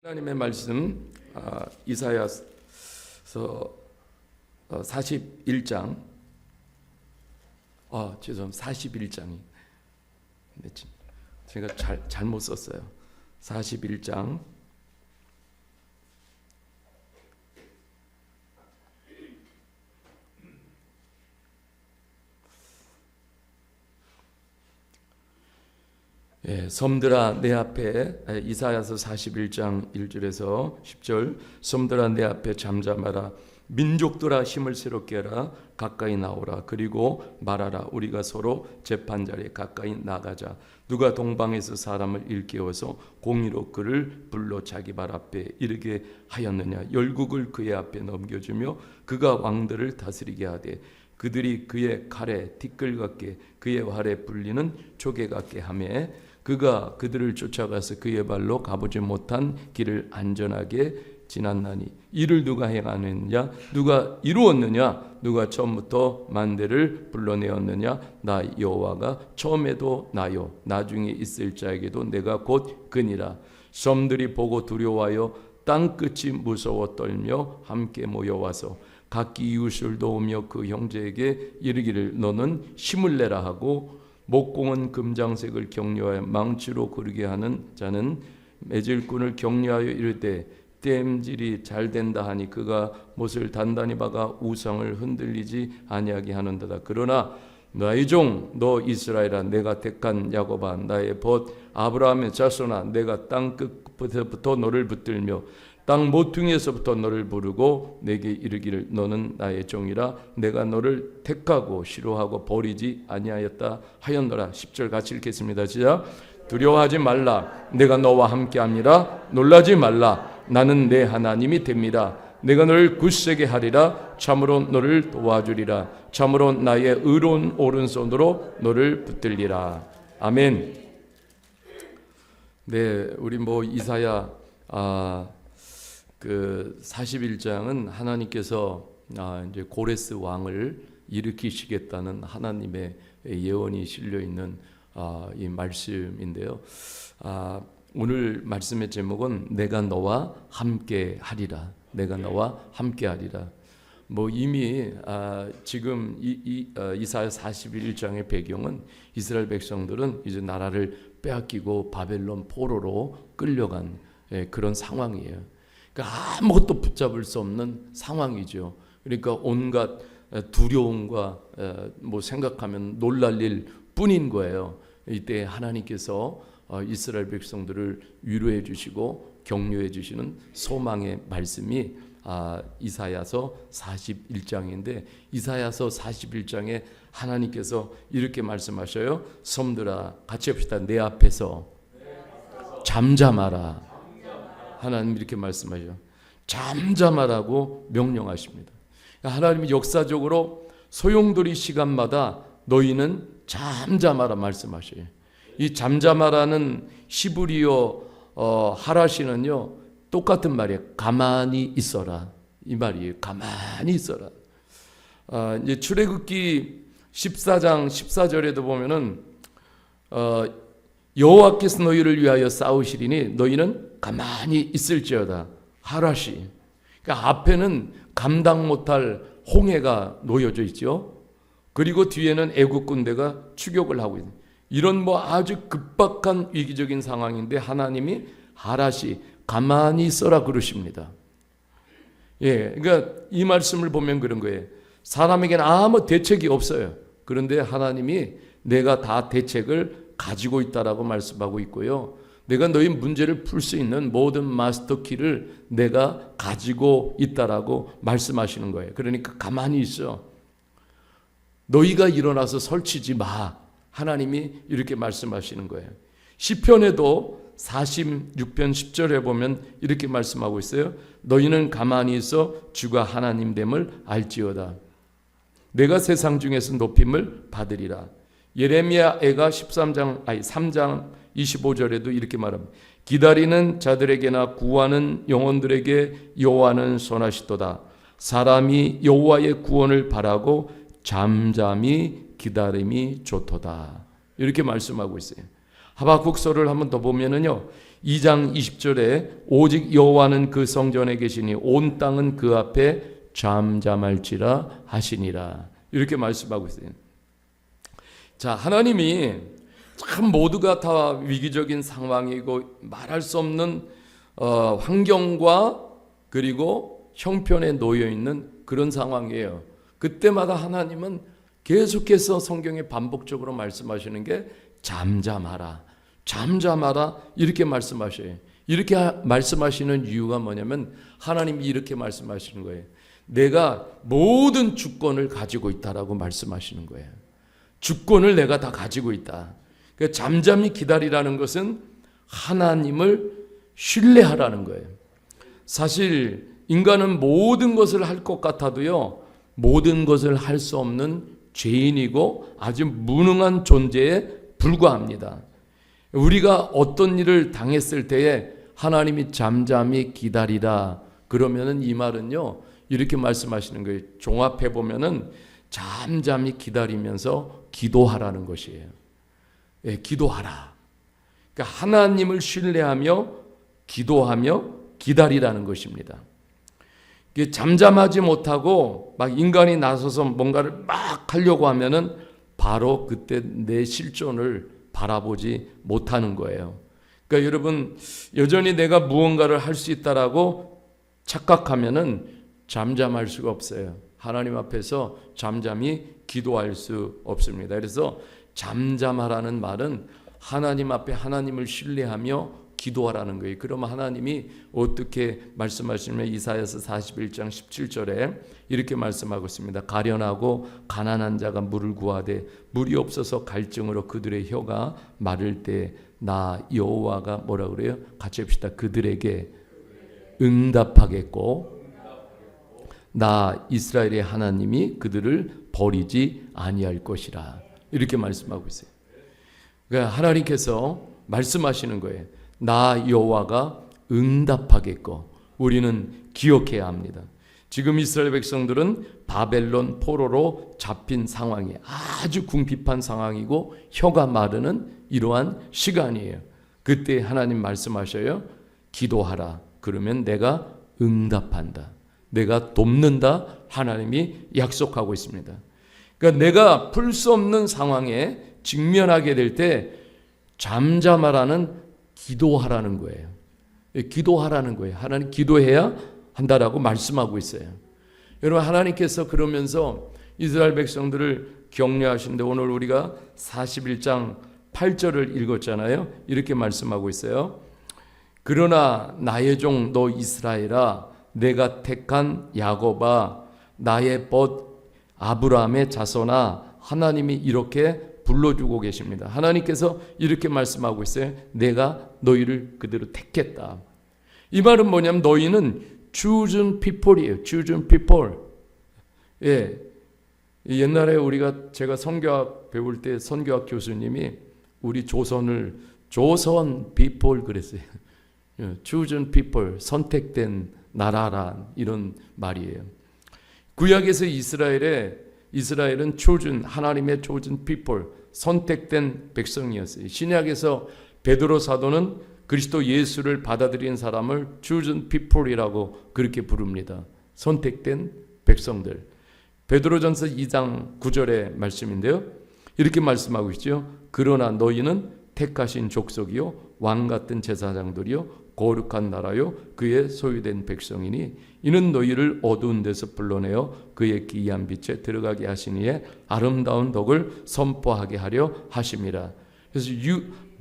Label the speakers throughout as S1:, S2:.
S1: 하나님의 말씀 이사야서 41장 41장이 제가 잘못 썼어요. 41장 섬들아 내 앞에 이사야서 41장 1절에서 10절 섬들아 내 앞에 잠잠하라 민족들아 힘을 새롭게 하라 가까이 나오라 그리고 말하라 우리가 서로 재판 자리에 가까이 나가자 누가 동방에서 사람을 일깨워서 공의로 그를 불러 자기 발 앞에 이르게 하였느냐 열국을 그의 앞에 넘겨주며 그가 왕들을 다스리게 하되 그들이 그의 칼에 티끌 같게 그의 활에 불리는 조개 같게 하며 그가 그들을 쫓아가서 그의 발로 가보지 못한 길을 안전하게 지났나니 이를 누가 행하느냐 누가 이루었느냐 누가 처음부터 만대를 불러내었느냐 나 여호와가 처음에도 나요 나중에 있을 자에게도 내가 곧 그니라 섬들이 보고 두려워하여 땅끝이 무서워 떨며 함께 모여와서 각기 이웃을 도우며 그 형제에게 이르기를 너는 힘을 내라 하고 목공은 금장색을 격려하여 망치로 고르게 하는 자는 매질꾼을 격려하여 이르되 땜질이 잘 된다 하니 그가 못을 단단히 박아 우상을 흔들리지 아니하게 하는도다. 그러나 나의 종 너 이스라엘아 내가 택한 야곱아 나의 벗 아브라함의 자손아 내가 땅 끝부터 너를 붙들며 땅 모퉁이에서부터 너를 부르고 내게 이르기를 너는 나의 종이라 내가 너를 택하고 싫어하고 버리지 아니하였다 하였노라. 10절 같이 읽겠습니다. 시작. 두려워하지 말라 내가 너와 함께함이라 놀라지 말라 나는 내 하나님이 됨이라 내가 너를 굳세게 하리라 참으로 너를 도와주리라 참으로 나의 의로운 오른손으로 너를 붙들리라. 아멘. 네, 우리 이사야 그 41장은 하나님께서 이제 고레스 왕을 일으키시겠다는 하나님의 예언이 실려 있는 이 말씀인데요. 오늘 말씀의 제목은 내가 너와 함께 하리라. 내가 너와 함께 하리라. 이미 지금 이사야 41장의 배경은 이스라엘 백성들은 이제 나라를 빼앗기고 바벨론 포로로 끌려간 그런 상황이에요. 그러니까 아무것도 붙잡을 수 없는 상황이죠. 그러니까 온갖 두려움과 생각하면 놀랄 일 뿐인 거예요. 이때 하나님께서 이스라엘 백성들을 위로해 주시고 격려해 주시는 소망의 말씀이 이사야서 41장인데 이사야서 41장에 하나님께서 이렇게 말씀하셔요. 섬들아 같이 합시다. 내 앞에서 잠잠하라. 하나님 이렇게 말씀하셔요. 잠잠하라고 명령하십니다. 하나님이 역사적으로 소용돌이 시간마다 너희는 잠잠하라 말씀하셔요. 이 잠잠하라는 히브리어 하라시는요 똑같은 말이에요. 가만히 있어라 이 말이에요. 가만히 있어라. 이제 출애굽기 14장 14절에도 보면은 여호와께서 너희를 위하여 싸우시리니 너희는 가만히 있을지어다. 하라시. 그러니까 앞에는 감당 못할 홍해가 놓여져 있죠. 그리고 뒤에는 애국 군대가 추격을 하고 있는 이런 아주 급박한 위기적인 상황인데 하나님이 하라시 가만히 있어라 그러십니다. 그러니까 이 말씀을 보면 그런 거예요. 사람에게는 아무 대책이 없어요. 그런데 하나님이 내가 다 대책을 가지고 있다라고 말씀하고 있고요. 내가 너희 문제를 풀 수 있는 모든 마스터 키를 내가 가지고 있다라고 말씀하시는 거예요. 그러니까 가만히 있어. 너희가 일어나서 설치지 마. 하나님이 이렇게 말씀하시는 거예요. 시편에도 46편 10절에 보면 이렇게 말씀하고 있어요. 너희는 가만히 있어 주가 하나님됨을 알지어다. 내가 세상 중에서 높임을 받으리라. 예레미야애가 3장 25절에도 이렇게 말합니다. 기다리는 자들에게나 구하는 영혼들에게 여호와는 선하시도다. 사람이 여호와의 구원을 바라고 잠잠히 기다림이 좋도다. 이렇게 말씀하고 있어요. 하박국서를 한번 더 보면은요, 2장 20절에 오직 여호와는 그 성전에 계시니 온 땅은 그 앞에 잠잠할지라 하시니라, 이렇게 말씀하고 있어요. 자, 하나님이 참 모두가 다 위기적인 상황이고 말할 수 없는 환경과 그리고 형편에 놓여 있는 그런 상황이에요. 그때마다 하나님은 계속해서 성경에 반복적으로 말씀하시는 게 잠잠하라, 잠잠하라, 이렇게 말씀하셔요. 이렇게 말씀하시는 이유가 뭐냐면 하나님이 이렇게 말씀하시는 거예요. 내가 모든 주권을 가지고 있다라고 말씀하시는 거예요. 주권을 내가 다 가지고 있다. 그러니까 잠잠히 기다리라는 것은 하나님을 신뢰하라는 거예요. 사실 인간은 모든 것을 할 것 같아도요, 모든 것을 할 수 없는 죄인이고 아주 무능한 존재에 불과합니다. 우리가 어떤 일을 당했을 때에 하나님이 잠잠히 기다리라 그러면은 이 말은요, 이렇게 말씀하시는 거예요. 종합해 보면은 잠잠히 기다리면서 기도하라는 것이에요. 예, 기도하라. 그러니까 하나님을 신뢰하며 기도하며 기다리라는 것입니다. 잠잠하지 못하고 막 인간이 나서서 뭔가를 막 하려고 하면은 바로 그때 내 실존을 바라보지 못하는 거예요. 그러니까 여러분, 여전히 내가 무언가를 할 수 있다라고 착각하면은 잠잠할 수가 없어요. 하나님 앞에서 잠잠히 기도할 수 없습니다. 그래서 잠잠하라는 말은 하나님 앞에 하나님을 신뢰하며 기도하라는 거예요. 그러면 하나님이 어떻게 말씀하시냐면 이사야서 41장 17절에 이렇게 말씀하고 있습니다. 가련하고 가난한 자가 물을 구하되 물이 없어서 갈증으로 그들의 혀가 마를 때 나 여호와가 뭐라 그래요? 같이 합시다. 그들에게 응답하겠고 나 이스라엘의 하나님이 그들을 버리지 아니할 것이라, 이렇게 말씀하고 있어요. 그러니까 하나님께서 말씀하시는 거예요. 나 여호와가 응답하겠고, 우리는 기억해야 합니다. 지금 이스라엘 백성들은 바벨론 포로로 잡힌 상황이에요. 아주 궁핍한 상황이고 혀가 마르는 이러한 시간이에요. 그때 하나님 말씀하셔요. 기도하라. 그러면 내가 응답한다. 내가 돕는다. 하나님이 약속하고 있습니다. 그러니까 내가 풀 수 없는 상황에 직면하게 될 때 잠잠하라는, 기도하라는 거예요. 기도하라는 거예요. 하나님 기도해야 한다라고 말씀하고 있어요. 여러분, 하나님께서 그러면서 이스라엘 백성들을 격려하시는데 오늘 우리가 41장 8절을 읽었잖아요. 이렇게 말씀하고 있어요. 그러나 나의 종 너 이스라엘아, 내가 택한 야곱아, 나의 벗 아브라함의 자손아, 하나님이 이렇게 불러주고 계십니다. 하나님께서 이렇게 말씀하고 있어요. 내가 너희를 그대로 택했다. 이 말은 뭐냐면 너희는 chosen people이에요. chosen people. 예. 옛날에 제가 선교학 배울 때 선교학 교수님이 우리 조선을 조선 people 그랬어요. chosen people, 선택된 나라란 이런 말이에요. 구약에서 이스라엘은 chosen, 하나님의 chosen people, 선택된 백성이었어요. 신약에서 베드로 사도는 그리스도 예수를 받아들인 사람을 chosen people이라고 그렇게 부릅니다. 선택된 백성들. 베드로전서 2장 9절의 말씀인데요. 이렇게 말씀하고 있죠. 그러나 너희는 택하신 족속이요 왕 같은 제사장들이요 거룩한 나라요 그의 소유된 백성이니 이는 너희를 어두운 데서 불러내어 그의 기이한 빛에 들어가게 하시니에 아름다운 덕을 선포하게 하려 하심이라. 그래서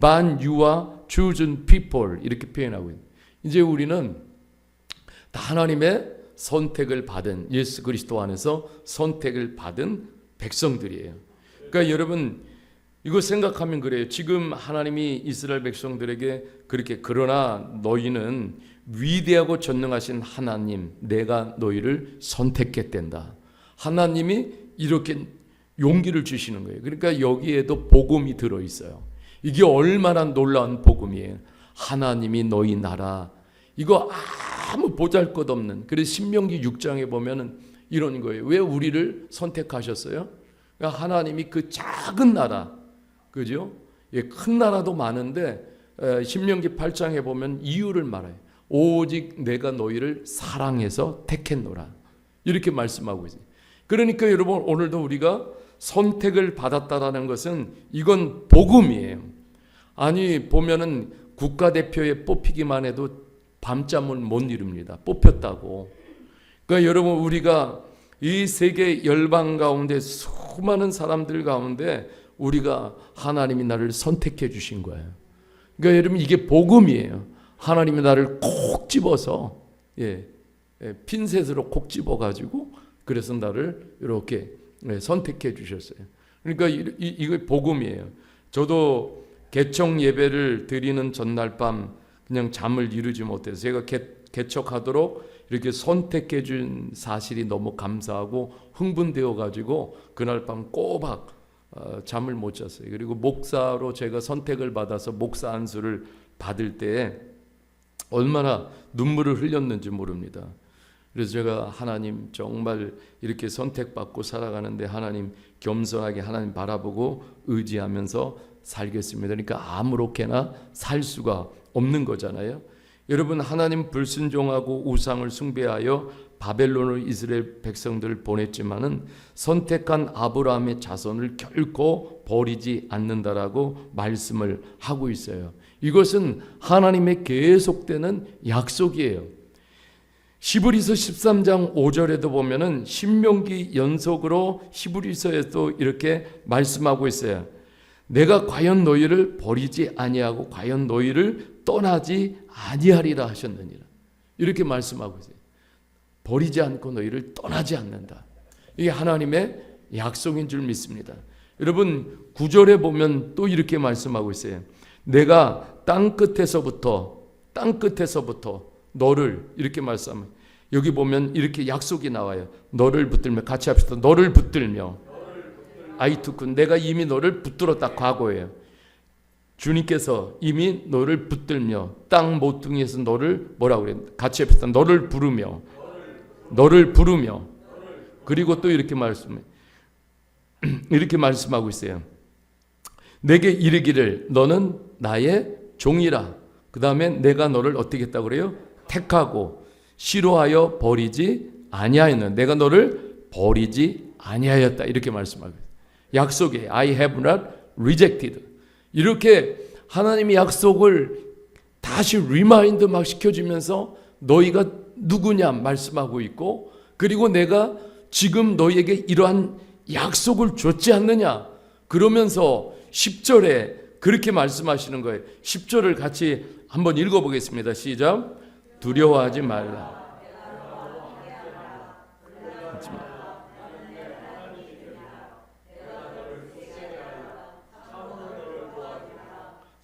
S1: you와 chosen people 이렇게 표현하고 있는. 이제 우리는 다 하나님의 선택을 받은, 예수 그리스도 안에서 선택을 받은 백성들이에요. 그러니까 여러분 이거 생각하면 그래요. 지금 하나님이 이스라엘 백성들에게 그렇게 그러나 너희는 위대하고 전능하신 하나님, 내가 너희를 선택했단다. 하나님이 이렇게 용기를 주시는 거예요. 그러니까 여기에도 복음이 들어있어요. 이게 얼마나 놀라운 복음이에요. 하나님이 너희 나라, 이거 아무 보잘것없는, 그래서 신명기 6장에 보면은 이런 거예요. 왜 우리를 선택하셨어요? 그러니까 하나님이 그 작은 나라, 그죠? 예, 큰 나라도 많은데 신명기 8장에 보면 이유를 말해요. 오직 내가 너희를 사랑해서 택했노라. 이렇게 말씀하고 있어요. 그러니까 여러분 오늘도 우리가 선택을 받았다라는 것은 이건 복음이에요. 아니 보면은 국가대표에 뽑히기만 해도 밤잠을 못 이룹니다. 뽑혔다고. 그러니까 여러분 우리가 이 세계 열방 가운데 수많은 사람들 가운데 우리가 하나님이 나를 선택해 주신 거예요. 그러니까 여러분 이게 복음이에요. 하나님이 나를 콕 집어서 핀셋으로 콕 집어가지고 그래서 나를 이렇게 선택해 주셨어요. 그러니까 이거 복음이에요. 저도 개척 예배를 드리는 전날 밤 그냥 잠을 이루지 못해서 제가 개척하도록 이렇게 선택해 준 사실이 너무 감사하고 흥분되어 가지고 그날 밤 꼬박 잠을 못 잤어요. 그리고 목사로 제가 선택을 받아서 목사 안수를 받을 때 얼마나 눈물을 흘렸는지 모릅니다. 그래서 제가 하나님 정말 이렇게 선택받고 살아가는데 하나님 겸손하게 하나님 바라보고 의지하면서 살겠습니다. 그러니까 아무렇게나 살 수가 없는 거잖아요. 여러분 하나님 불순종하고 우상을 숭배하여 바벨론으로 이스라엘 백성들을 보냈지만은 선택한 아브라함의 자손을 결코 버리지 않는다라고 말씀을 하고 있어요. 이것은 하나님의 계속되는 약속이에요. 히브리서 13장 5절에도 보면은 신명기 연속으로 히브리서에도 이렇게 말씀하고 있어요. 내가 과연 너희를 버리지 아니하고 과연 너희를 떠나지 아니하리라 하셨느니라. 이렇게 말씀하고 있어요. 버리지 않고 너희를 떠나지 않는다. 이게 하나님의 약속인 줄 믿습니다. 여러분 9절에 보면 또 이렇게 말씀하고 있어요. 내가 땅 끝에서부터 너를 이렇게 말씀하면 여기 보면 이렇게 약속이 나와요. 너를 붙들며 같이 합시다. 너를 붙들며 아이투쿤 내가 이미 너를 붙들었다. 과거예요. 주님께서 이미 너를 붙들며 땅 모퉁이에서 너를 뭐라고 그래요? 같이 합시다. 너를 부르며 그리고 또 이렇게 말씀하고 있어요. 내게 이르기를 너는 나의 종이라. 그 다음에 내가 너를 어떻게 했다고 그래요? 택하고 싫어하여 버리지 아니하였는 내가 너를 버리지 아니하였다. 이렇게 말씀하고 있어요. 약속이에요. I have not rejected. 이렇게 하나님의 약속을 다시 리마인드 막 시켜주면서 너희가 누구냐 말씀하고 있고 그리고 내가 지금 너희에게 이러한 약속을 줬지 않느냐 그러면서 10절에 그렇게 말씀하시는 거예요. 10절을 같이 한번 읽어보겠습니다. 시작. 두려워하지 말라.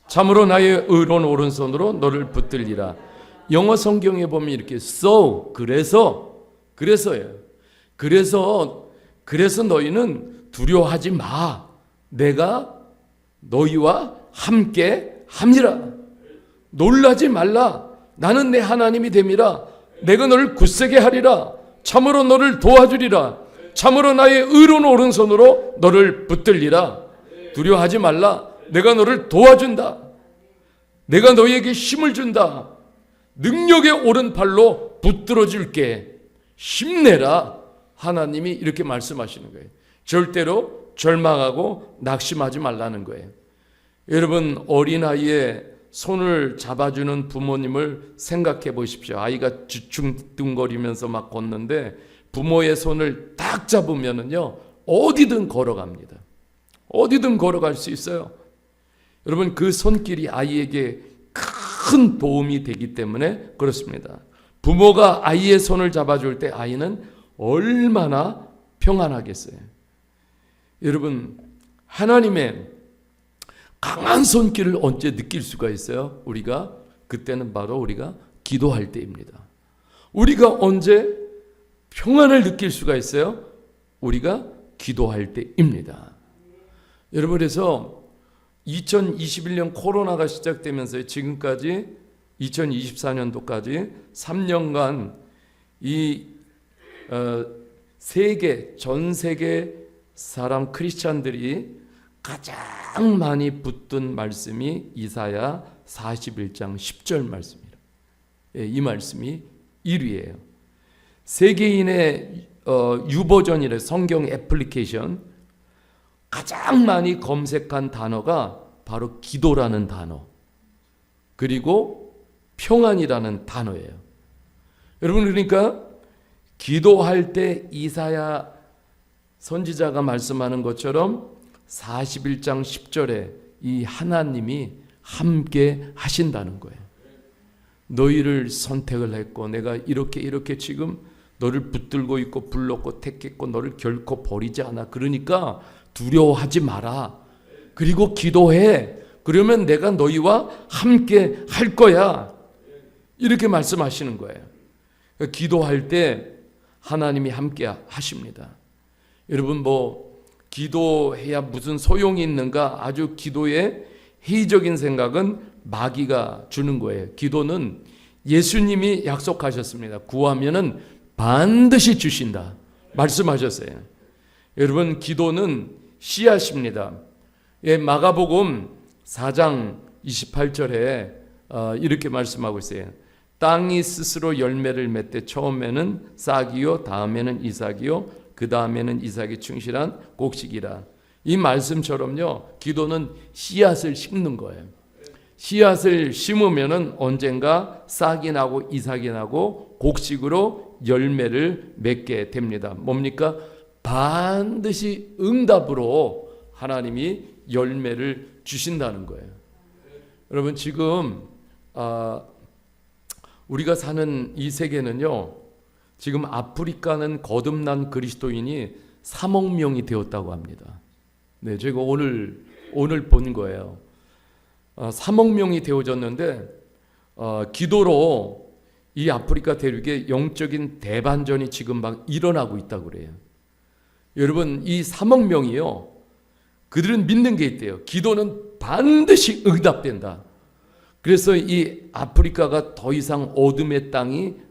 S1: 참으로 나의 의로운 오른손으로 너를 붙들리라. 영어 성경에 보면 이렇게 so 그래서예요. 그래서 너희는 두려워하지 마. 내가 너희와 함께 함이라. 놀라지 말라. 나는 내 하나님이 됨이라. 내가 너를 굳세게 하리라. 참으로 너를 도와주리라. 참으로 나의 의로운 오른손으로 너를 붙들리라. 두려워하지 말라. 내가 너를 도와준다. 내가 너희에게 힘을 준다. 능력의 오른팔로 붙들어 줄게. 힘내라. 하나님이 이렇게 말씀하시는 거예요. 절대로 절망하고 낙심하지 말라는 거예요. 여러분 어린아이의 손을 잡아주는 부모님을 생각해 보십시오. 아이가 주춤뚱거리면서 막 걷는데 부모의 손을 딱 잡으면은요 어디든 걸어갑니다. 어디든 걸어갈 수 있어요. 여러분 그 손길이 아이에게 큰 도움이 되기 때문에 그렇습니다. 부모가 아이의 손을 잡아줄 때 아이는 얼마나 평안하겠어요. 여러분 하나님의 강한 손길을 언제 느낄 수가 있어요? 그때는 바로 우리가 기도할 때입니다. 우리가 언제 평안을 느낄 수가 있어요? 우리가 기도할 때입니다. 여러분 그래서 2021년 코로나가 시작되면서 지금까지 2024년도까지 3년간 이 전 세계 사람 크리스찬들이 가장 많이 붙든 말씀이 이사야 41장 10절 말씀입니다. 이 말씀이 1위예요. 세계인의 유버전이래 성경 애플리케이션 가장 많이 검색한 단어가 바로 기도라는 단어, 그리고 평안이라는 단어예요. 여러분, 그러니까 기도할 때 이사야 선지자가 말씀하는 것처럼 41장 10절에 이 하나님이 함께 하신다는 거예요. 너희를 선택을 했고 내가 이렇게 지금 너를 붙들고 있고 불렀고 택했고 너를 결코 버리지 않아. 그러니까 두려워하지 마라. 그리고 기도해. 그러면 내가 너희와 함께 할 거야. 이렇게 말씀하시는 거예요. 기도할 때 하나님이 함께 하십니다. 여러분, 기도해야 무슨 소용이 있는가? 아주 기도의 회의적인 생각은 마귀가 주는 거예요. 기도는 예수님이 약속하셨습니다. 구하면은 반드시 주신다 말씀하셨어요. 여러분, 기도는 씨앗입니다. 마가복음 4장 28절에 이렇게 말씀하고 있어요. 땅이 스스로 열매를 맺되 처음에는 싹이요 다음에는 이삭이요 그 다음에는 이삭이 충실한 곡식이라. 이 말씀처럼요, 기도는 씨앗을 심는 거예요. 씨앗을 심으면은 언젠가 싹이 나고 이삭이 나고 곡식으로 열매를 맺게 됩니다. 뭡니까? 반드시 응답으로 하나님이 열매를 주신다는 거예요. 여러분, 지금 우리가 사는 이 세계는요, 지금 아프리카는 거듭난 그리스도인이 3억 명이 되었다고 합니다. 네, 제가 오늘 본 거예요. 3억 명이 되어졌는데 기도로 이 아프리카 대륙에 영적인 대반전이 지금 막 일어나고 있다고 그래요. 여러분, 이 3억 명이요, 그들은 믿는 게 있대요. 기도는 반드시 응답된다. 그래서 이 아프리카가 더 이상 어둠의 땅이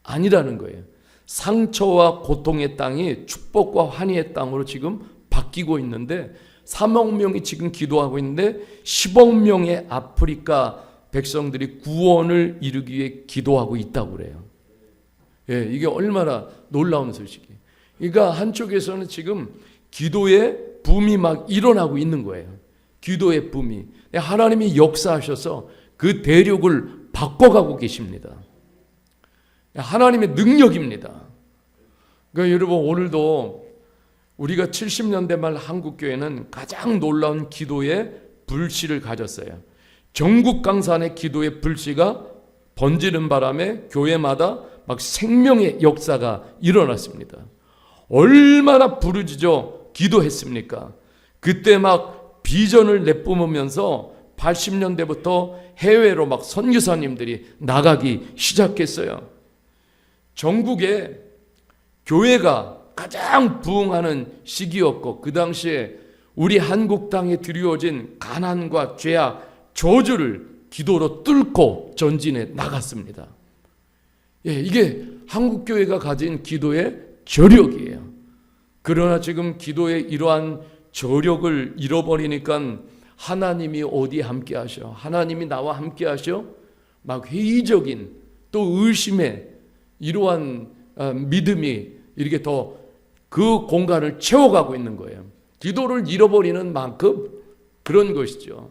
S1: 아니라는 거예요. 상처와 고통의 땅이 축복과 환희의 땅으로 지금 바뀌고 있는데 3억 명이 지금 기도하고 있는데 10억 명의 아프리카 백성들이 구원을 이루기 위해 기도하고 있다고 그래요. 예, 이게 얼마나 놀라운 소식이에요. 그러니까 한쪽에서는 지금 기도의 붐이 막 일어나고 있는 거예요. 기도의 붐이. 하나님이 역사하셔서 그 대륙을 바꿔가고 계십니다. 하나님의 능력입니다. 그러니까 여러분, 오늘도 우리가 70년대 말 한국교회는 가장 놀라운 기도의 불씨를 가졌어요. 전국 강산의 기도의 불씨가 번지는 바람에 교회마다 막 생명의 역사가 일어났습니다. 얼마나 부르짖어 기도했습니까? 그때 막 비전을 내뿜으면서 80년대부터 해외로 막 선교사님들이 나가기 시작했어요. 전국에 교회가 가장 부흥하는 시기였고, 그 당시에 우리 한국 땅에 드리워진 가난과 죄악, 저주를 기도로 뚫고 전진해 나갔습니다. 예, 이게 한국 교회가 가진 기도의 저력이에요. 그러나 지금 기도의 이러한 저력을 잃어버리니까 하나님이 어디 함께 하셔? 하나님이 나와 함께 하셔? 막 회의적인 또 의심의 이러한 믿음이 이렇게 더 그 공간을 채워가고 있는 거예요. 기도를 잃어버리는 만큼 그런 것이죠.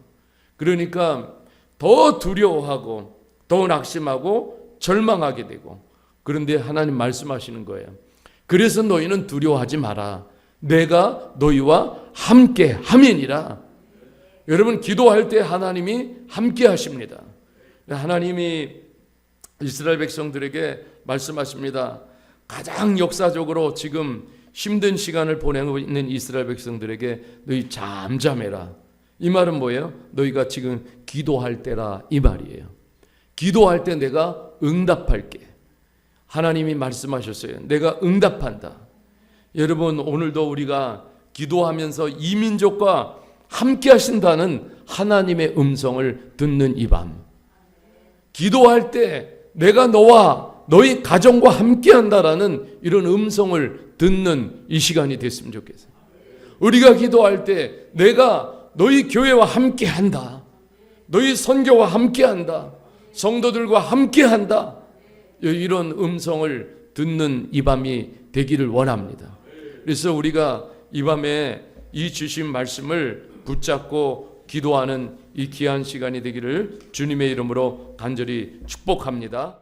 S1: 그러니까 더 두려워하고 더 낙심하고 절망하게 되고, 그런데 하나님 말씀하시는 거예요. 그래서 너희는 두려워하지 마라. 내가 너희와 함께 함이니라. 여러분, 기도할 때 하나님이 함께 하십니다. 하나님이 이스라엘 백성들에게 말씀하십니다. 가장 역사적으로 지금 힘든 시간을 보내고 있는 이스라엘 백성들에게 너희 잠잠해라. 이 말은 뭐예요? 너희가 지금 기도할 때라, 이 말이에요. 기도할 때 내가 응답할게. 하나님이 말씀하셨어요. 내가 응답한다. 여러분, 오늘도 우리가 기도하면서 이 민족과 함께 하신다는 하나님의 음성을 듣는 이 밤, 기도할 때 내가 너와 너희 가정과 함께 한다라는 이런 음성을 듣는 이 시간이 됐으면 좋겠어요. 우리가 기도할 때 내가 너희 교회와 함께한다, 너희 선교와 함께한다, 성도들과 함께한다, 이런 음성을 듣는 이 밤이 되기를 원합니다. 그래서 우리가 이 밤에 이 주신 말씀을 붙잡고 기도하는 이 귀한 시간이 되기를 주님의 이름으로 간절히 축복합니다.